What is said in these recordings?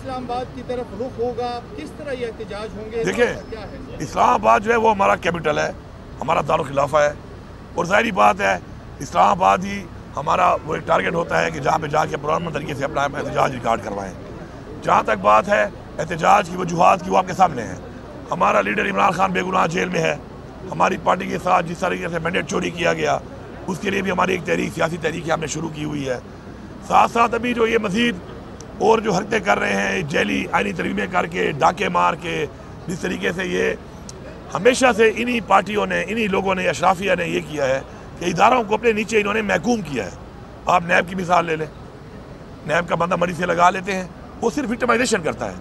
इस्लामाबाद की तरफ रुख होगा? किस तरह ये एहतजाज होंगे? देखिए, इस्लामाबाद जो है वो हमारा कैपिटल है, हमारा दारुल खिलाफा है, और ज़ाहिरी बात है इस्लामाबाद ही हमारा वो एक टारगेट होता है कि जहाँ पे जाके पुराने तरीके से अपना एहतजाज रिकॉर्ड करवाएं। जहाँ तक बात है एहतजाज की वजूहात की, वो आपके सामने है। हमारा लीडर इमरान खान बेगुनाह जेल में है। हमारी पार्टी के साथ जिस तरीके से मैंडेट चोरी किया गया, उसके लिए भी हमारी एक तहरीक, सियासी तहरीक हमने शुरू की हुई है। साथ साथ अभी जो ये मज़ीद और जो हरकतें कर रहे हैं, जेली आइनी तरमीमें करके, डाके मार के, जिस तरीके से ये हमेशा से इन्हीं पार्टियों ने, इन्हीं लोगों ने, अशराफिया ने ये किया है कि इदारों को अपने नीचे इन्होंने महकूम किया है। आप नैब की मिसाल ले लें, नैब का बंदा मरी से लगा लेते हैं, वो सिर्फ विक्टिमाइजेशन करता है।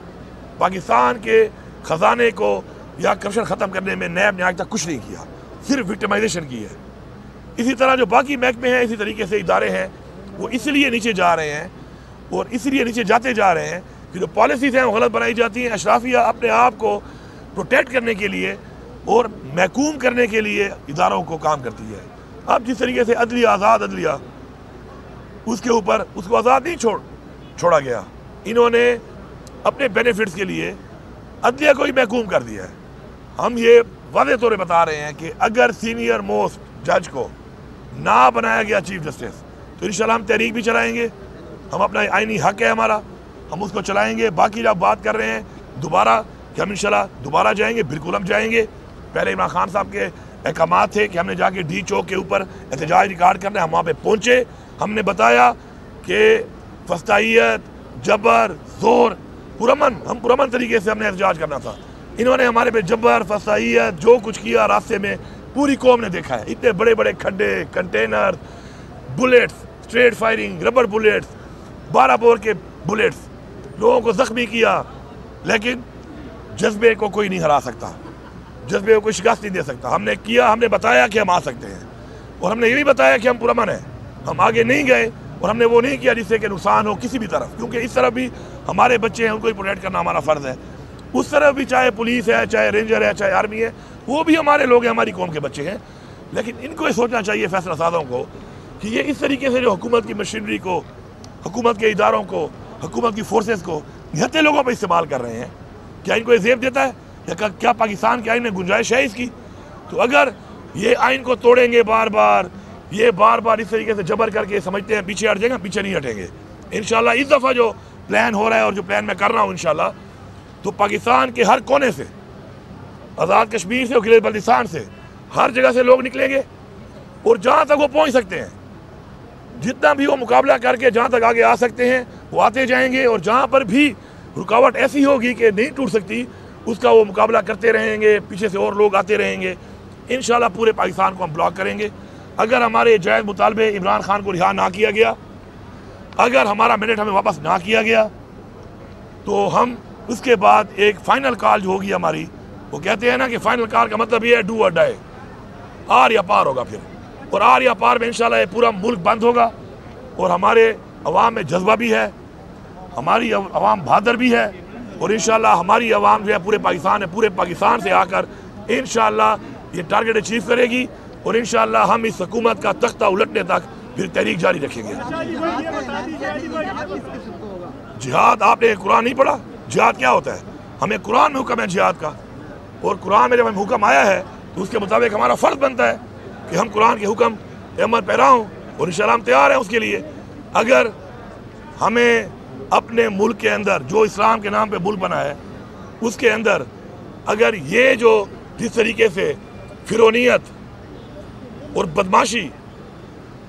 पाकिस्तान के ख़जाने को या करप्शन ख़त्म करने में नैब ने आज तक कुछ नहीं किया, सिर्फ विक्टिमाइजेशन की है। इसी तरह जो बाकी महकमे हैं, इसी तरीके से इदारे हैं, वो इसलिए नीचे जा रहे हैं और इसलिए नीचे जाते जा रहे हैं कि जो पॉलिसीज़ हैं वो गलत बनाई जाती हैं। अशराफिया अपने आप को प्रोटेक्ट करने के लिए और महकूम करने के लिए इदारों को काम करती है। अब जिस तरीके से अदलिया, आज़ाद अदलिया, उसके ऊपर उसको आज़ाद नहीं छोड़ा गया, इन्होंने अपने बेनिफिट्स के लिए अदलिया को ही महकूम कर दिया है। हम ये वादे तौर पर बता रहे हैं कि अगर सीनियर मोस्ट जज को ना बनाया गया चीफ जस्टिस, तो इंशाल्लाह हम तहरीक भी चलाएंगे। हम अपना आइनी हक है हमारा, हम उसको चलाएंगे। बाकी जब बात कर रहे हैं दोबारा कि हम इंशाल्लाह दोबारा जाएंगे, बिल्कुल हम जाएंगे। पहले इमरान खान साहब के अहकाम थे कि हमने जाके डी चौक के ऊपर एहतजाज रिकॉर्ड करना है। हम वहाँ पे पहुँचे, हमने बताया कि फस्तायत, जबर, जोर, हम पुरमन तरीके से हमने एहतजाज करना था। इन्होंने हमारे पे जबर, फस्तायत, जो कुछ किया रास्ते में पूरी कौम ने देखा है। इतने बड़े बड़े खड्डे, container, bullets, straight firing, rubber bullets, 12 bore के बुलेट्स, लोगों को जख्मी किया। लेकिन जज्बे को कोई नहीं हरा सकता, जज्बे को कोई शिकस्त नहीं दे सकता। हमने किया, हमने बताया कि हम आ सकते हैं, और हमने ये भी बताया कि हम पुरमन हैं। हम आगे नहीं गए और हमने वो नहीं किया जिससे कि नुकसान हो किसी भी तरफ, क्योंकि इस तरफ भी हमारे बच्चे हैं, उनको ही प्रोटेक्ट करना हमारा फ़र्ज़ है। उस तरफ भी चाहे पुलिस है, चाहे रेंजर है, चाहे आर्मी है, वो भी हमारे लोग हैं, हमारी कौम के बच्चे हैं। लेकिन इनको ये सोचना चाहिए फैसला साज़ों को कि ये इस तरीके से जो हुकूमत की मशीनरी को, हुकूमत के इदारों को, हुकूमत की फोर्सेस को निहत्ते लोगों पर इस्तेमाल कर रहे हैं। क्या इनको ये ज़ेब देता है? या क्या पाकिस्तान के आइन में गुंजाइश है इसकी? तो अगर ये आइन को तोड़ेंगे बार बार, ये बार बार इस तरीके से जबर करके समझते हैं पीछे हट जाएंगे, पीछे नहीं हटेंगे इंशाल्लाह। इस दफ़ा जो प्लान हो रहा है और जो प्लान मैं कर रहा हूँ इंशाल्लाह, तो पाकिस्तान के हर कोने से, आज़ाद कश्मीर से और गिलगित बल्तिस्तान से, हर जगह से लोग निकलेंगे और जहाँ तक वो पहुँच सकते हैं, जितना भी वो मुकाबला करके जहाँ तक आगे आ सकते हैं वो आते जाएंगे। और जहाँ पर भी रुकावट ऐसी होगी कि नहीं टूट सकती, उसका वो मुकाबला करते रहेंगे, पीछे से और लोग आते रहेंगे। इंशाल्लाह पूरे पाकिस्तान को हम ब्लॉक करेंगे। अगर हमारे जायज़ मुतालबे इमरान खान को रिहा ना किया गया, अगर हमारा मैंडेट हमें वापस ना किया गया, तो हम उसके बाद एक फ़ाइनल कॉल जो होगी हमारी, वो कहते हैं ना कि फ़ाइनल कॉल का मतलब ये है डू और डाई, आर या पार होगा फिर। और आर या पार में इंशाल्लाह ये पूरा मुल्क बंद होगा। और हमारे अवाम में जज्बा भी है, हमारी अवाम बहादुर भी है, और इंशाल्लाह हमारी अवाम जो है पूरे पाकिस्तान है, पूरे पाकिस्तान से आकर इंशाल्लाह ये टारगेट अचीव करेगी। और इंशाल्लाह हम इस हुकूमत का तख्ता उलटने तक फिर तहरीक जारी रखेंगे। जिहाद, आपने कुरान नहीं पढ़ा? जिहाद क्या होता है? हमें कुरान में हुक्म है जिहाद का, और कुरान में जब हमें हुक्म आया है तो उसके मुताबिक हमारा फ़र्ज बनता है कि हम कुरान के हुक्म अमल पैरा हों, और इंशाल्लाह हम तैयार हैं उसके लिए। अगर हमें अपने मुल्क के अंदर, जो इस्लाम के नाम पे मुल्क बना है, उसके अंदर अगर ये जो जिस तरीके से फिरौनियत और बदमाशी,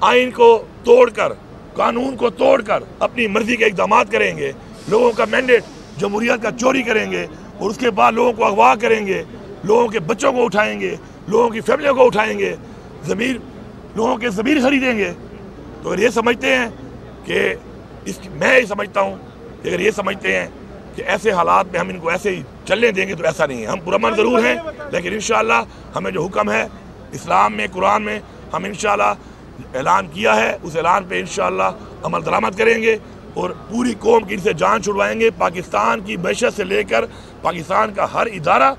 आइन को तोड़कर, कानून को तोड़कर अपनी मर्जी के इक़दाम करेंगे, लोगों का मैंडेट जमहूरियत का चोरी करेंगे, और उसके बाद लोगों को अगवा करेंगे, लोगों के बच्चों को उठाएंगे, लोगों की फैमिलियों को उठाएंगे, ज़मीर, लोगों के ज़मीर खरीदेंगे, तो अगर ये समझते हैं कि मैं ये समझता हूँ कि अगर ये समझते हैं कि ऐसे हालात में हम इनको ऐसे ही चलने देंगे, तो ऐसा नहीं है। हम पुरअमन ज़रूर हैं, लेकिन इंशाल्लाह हमें जो हुक्म है इस्लाम में, कुरान में, हम इंशाल्लाह ऐलान किया है, उस ऐलान पे इंशाल्लाह अमल दरामद करेंगे और पूरी कौम की इनसे जान छुड़वाएंगे। पाकिस्तान की मैशत से लेकर पाकिस्तान का हर इदारा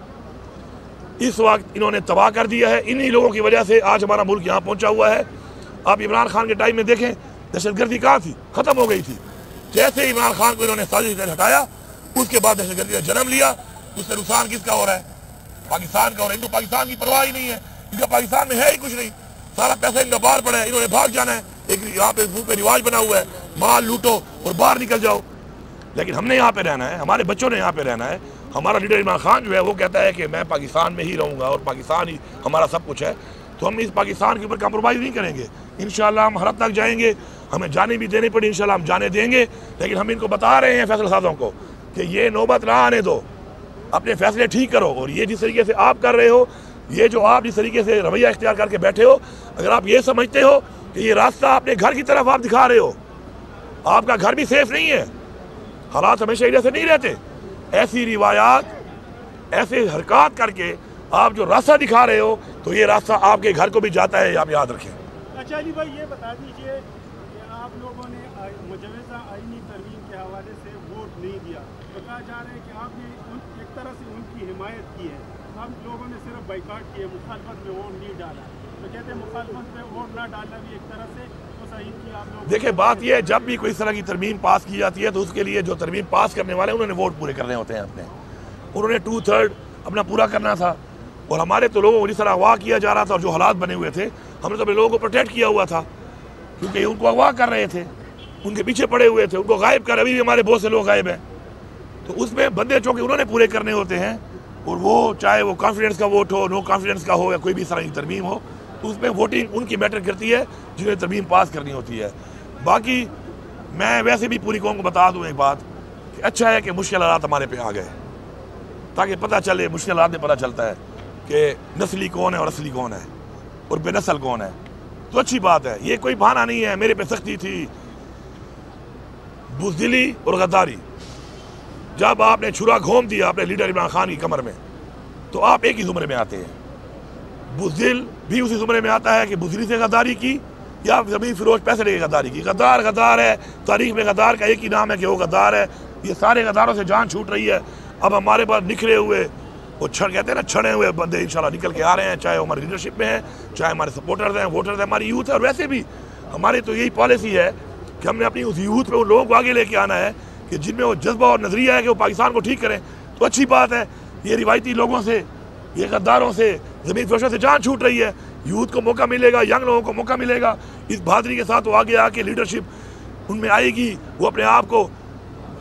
इस वक्त इन्होंने तबाह कर दिया है। इन्हीं लोगों की वजह से आज हमारा मुल्क यहाँ पहुँचा हुआ है। आप इमरान खान के टाइम में देखें, दहशतगर्दी कहाँ थी? ख़त्म हो गई थी। जैसे इमरान खान को इन्होंने साजिश कर हटाया, उसके बाद दहशतगर्दी का जन्म लिया। उससे नुकसान किसका हो रहा है? पाकिस्तान का हो रहा है। इनको पाकिस्तान की परवाह ही नहीं है, इनका पाकिस्तान में है ही कुछ नहीं, सारा पैसा इनका बाहर पड़ा है, इन्होंने भाग जाना है। एक यहाँ पे मुंह पे रिवाज बना हुआ है, माल लूटो और बाहर निकल जाओ। लेकिन हमने यहाँ पे रहना है, हमारे बच्चों ने यहाँ पे रहना है। हमारा लीडर इमरान खान जो है वो कहता है कि मैं पाकिस्तान में ही रहूँगा और पाकिस्तान ही हमारा सब कुछ है। तो हम इस पाकिस्तान के ऊपर कॉम्प्रोमाइज़ नहीं करेंगे। इंशाल्लाह हम हर हद तक जाएंगे, हमें जाने भी देनी पड़ी इंशाल्लाह हम जाने देंगे। लेकिन हम इनको बता रहे हैं फैसला साजों को कि ये नौबत ना आने दो, अपने फैसले ठीक करो। और ये जिस तरीके से आप कर रहे हो, ये जो आप जिस तरीके से रवैया इख्तियार करके बैठे हो, अगर आप ये समझते हो कि ये रास्ता अपने घर की तरफ आप दिखा रहे हो, आपका घर भी सेफ नहीं है। हालात हमेशा जैसे नहीं रहते। ऐसी रिवायात, ऐसे हरकत करके आप जो रास्ता दिखा रहे हो, तो ये रास्ता आपके घर को भी जाता है, आप याद रखें। अच्छा अली भाई, ये बता दीजिए कि आप लोगों ने मुजवज़ा आईनी तरमीम के हवाले से वोट नहीं दिया, तो कहा जा रहा है कि आपने एक तरह से उनकी हिमायत की है। हम लोगों ने सिर्फ बाइकाट किया, मुखालफत में वोट नहीं डाला। तो कहते हैं मुखालफत में वोट ना डालना भी एक तरह से तो सही किया आप लोग। देखिए बात यह है, जब भी कोई इस तरह की तरमीम पास की जाती है तो उसके लिए जो तरमीम पास करने वाले हैं उन्होंने वोट पूरे करने होते हैं अपने। उन्होंने 2/3 अपना पूरा करना था। और हमारे तो लोगों को जिस तरह अगवा किया जा रहा था और जो हालात बने हुए थे, हमने तो अपने लोगों को प्रोटेक्ट किया हुआ था, क्योंकि उनको अगवा कर रहे थे, उनके पीछे पड़े हुए थे, उनको गायब कर। अभी भी हमारे बहुत से लोग गायब हैं। तो उसमें बंदे चौके उन्होंने पूरे करने होते हैं। और वो चाहे वो कॉन्फिडेंस का वोट हो, नो कॉन्फिडेंस का हो, या कोई भी इस तरह की तरमीम हो, तो उसमें वोटिंग उनकी मैटर करती है जिन्हें तरमीम पास करनी होती है। बाकी मैं वैसे भी पूरी कौम को बता दूँ एक बात कि अच्छा है कि मुश्किल हालात हमारे पे आ गए, ताकि पता चले, मुश्किल हालात में पता चलता है कि नस्ली कौन है और असली कौन है और बेनस्ल कौन है। तो अच्छी बात है, ये कोई बहाना नहीं है। मेरे पे सख्ती थी, बुज़दिली और गद्दारी। जब आपने छुरा घोंप दिया अपने लीडर इमरान खान की कमर में, तो आप एक ही जुमरे में आते हैं। बुज़दिल भी उसी जुमरे में आता है कि बुज़दिली से गद्दारी की या ज़मीन फिरोज पैसे लेके गद्दारी की। गद्दार गद्दार है, तारीख में गद्दार का एक ही नाम है कि वो गद्दार है। ये सारे गद्दारों से जान छूट रही है। अब हमारे पास निखरे हुए वो कहते हैं ना, छड़े हुए बंदे इंशाल्लाह निकल के आ रहे हैं, चाहे हमारी लीडरशिप में है, चाहे हमारे सपोर्टर्स हैं, वोटर्स हैं, हमारी यूथ है। और वैसे भी हमारी तो यही पॉलिसी है कि हमने अपनी उस यूथ में उन लोगों को आगे लेके आना है कि जिनमें वो जज्बा और नजरिया है कि वो पाकिस्तान को ठीक करें। तो अच्छी बात है, ये रिवायती लोगों से, ये गद्दारों से, ज़मीन फरोशों से जान छूट रही है। यूथ को मौका मिलेगा, यंग लोगों को मौका मिलेगा। इस बहादुरी के साथ वो आगे आके लीडरशिप उनमें आएगी, वो अपने आप को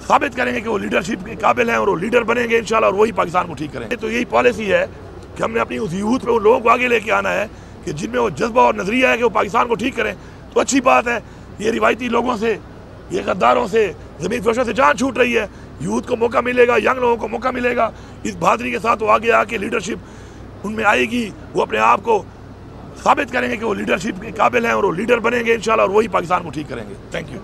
साबित करेंगे कि वो लीडरशिप के काबिल हैं और वो लीडर बनेंगे इंशाल्लाह, और वही पाकिस्तान को ठीक करेंगे। तो यही पॉलिसी है कि हमने अपनी उस यूथ में उन लोगों को आगे लेके आना है कि जिनमें वो जज्बा और नजरिया है कि वो पाकिस्तान को ठीक करें। तो अच्छी बात है, ये रिवायती लोगों से, ये गद्दारों से, ज़मीन फरोशों से जान छूट रही है। यूथ को मौका मिलेगा, यंग लोगों को मौका मिलेगा। इस बहादुरी के साथ वो आगे आके लीडरशिप उनमें आएगी, वो अपने आप को साबित करेंगे कि वो लीडरशिप के काबिल हैं और वो लीडर बनेंगे इंशाल्लाह, और वही पाकिस्तान को ठीक करेंगे। Thank you.